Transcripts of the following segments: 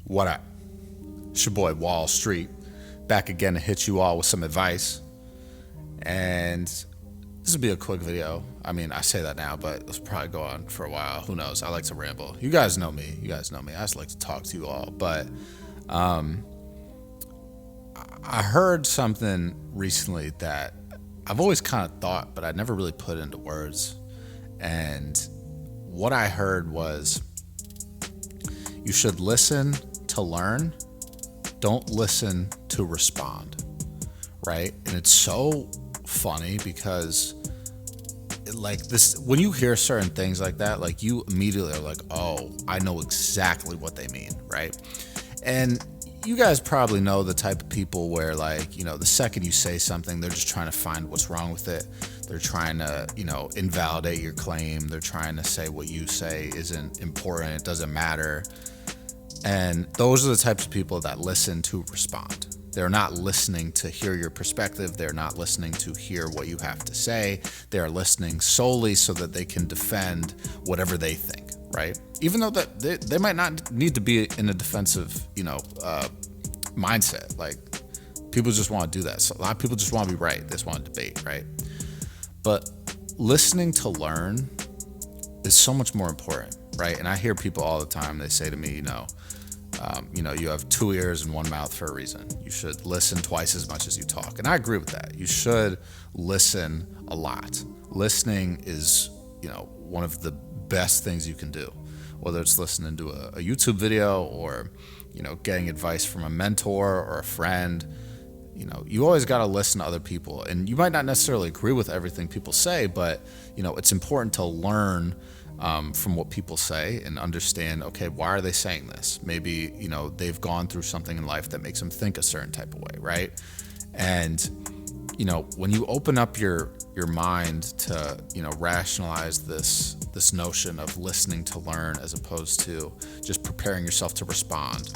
What up? It's your boy Wall Street, back again to hit you all with some advice. And this will be a quick video. I mean, I say that now, but it'll probably go on for a while. Who knows? I like to ramble. You guys know me. I just like to talk to you all. But I heard something recently that I've always kind of thought, but I never really put into words. And what I heard was, you should listen to learn, don't listen to respond, right? And it's so funny because when you hear certain things like that, like you immediately are like, oh, I know exactly what they mean, right? And you guys probably know the type of people where, like, you know, the second you say something, they're just trying to find what's wrong with it. They're trying to, invalidate your claim. They're trying to say what you say isn't important. It doesn't matter. And those are the types of people that listen to respond. They're not listening to hear your perspective. They're not listening to hear what you have to say. They're listening solely so that they can defend whatever they think, right? Even though that they might not need to be in a defensive, mindset. Like, people just want to do that. So a lot of people just want to be right. They just want to debate, right? But listening to learn is so much more important, right? And I hear people all the time. They say to me, you have 2 ears and 1 mouth for a reason. You should listen twice as much as you talk. And I agree with that. You should listen a lot. Listening is, one of the best things you can do, whether it's listening to a YouTube video or, getting advice from a mentor or a friend. You always got to listen to other people, and you might not necessarily agree with everything people say, but, it's important to learn from what people say and understand, okay, why are they saying this? Maybe, they've gone through something in life that makes them think a certain type of way, right? And, when you open up your mind to, rationalize this notion of listening to learn as opposed to just preparing yourself to respond,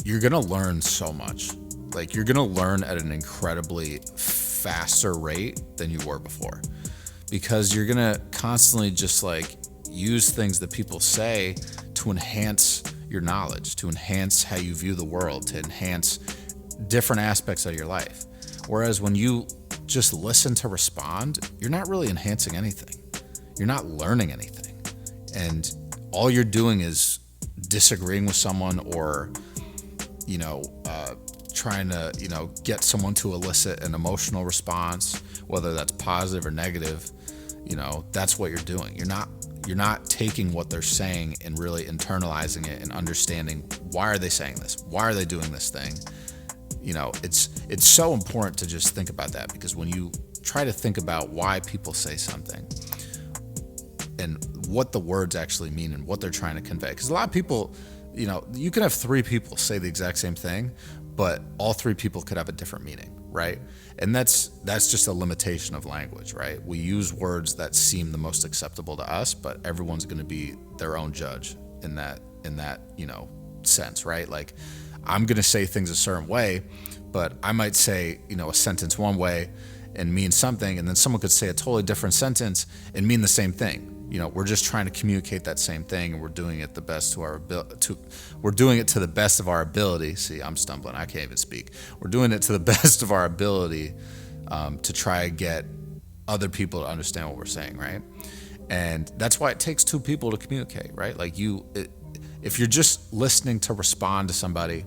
you're going to learn so much. Like, you're going to learn at an incredibly faster rate than you were before, because you're going to constantly just use things that people say to enhance your knowledge, to enhance how you view the world, to enhance different aspects of your life. Whereas when you just listen to respond, you're not really enhancing anything. You're not learning anything. And all you're doing is disagreeing with someone or, trying to, get someone to elicit an emotional response, whether that's positive or negative. That's what you're doing. You're not taking what they're saying and really internalizing it and understanding, why are they saying this? Why are they doing this thing? It's so important to just think about that, because when you try to think about why people say something and what the words actually mean and what they're trying to convey, because a lot of people, you can have 3 people say the exact same thing, but all 3 people could have a different meaning, right? And that's just a limitation of language, right? We use words that seem the most acceptable to us, but everyone's going to be their own judge in that sense, right? Like, I'm going to say things a certain way, but I might say, a sentence one way and mean something, and then someone could say a totally different sentence and mean the same thing. We're just trying to communicate that same thing, and we're doing it we're doing it to the best of our ability. See, I'm stumbling. I can't even speak. We're doing it to the best of our ability to try to get other people to understand what we're saying, right? And that's why it takes 2 people to communicate, right? Like, if you're just listening to respond to somebody,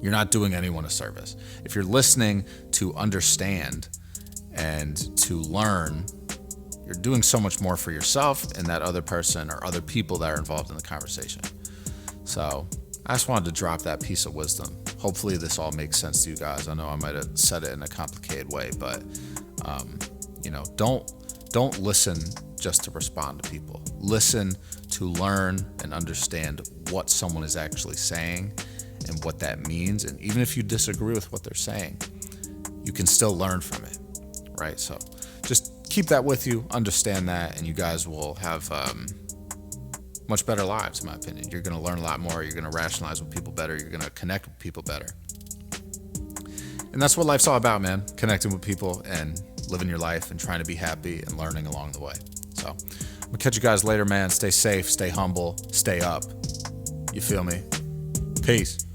you're not doing anyone a service. If you're listening to understand and to learn, you're doing so much more for yourself and that other person or other people that are involved in the conversation. So I just wanted to drop that piece of wisdom. Hopefully this all makes sense to you guys. I know I might have said it in a complicated way, but don't listen just to respond to people. Listen to learn and understand what someone is actually saying and what that means. And even if you disagree with what they're saying, you can still learn from it, right? So just keep that with you, understand that, and you guys will have much better lives, in my opinion. You're going to learn a lot more. You're going to rationalize with people better. You're going to connect with people better. And that's what life's all about, man. Connecting with people and living your life and trying to be happy and learning along the way. So I'm going to catch you guys later, man. Stay safe, stay humble, stay up. You feel me? Peace.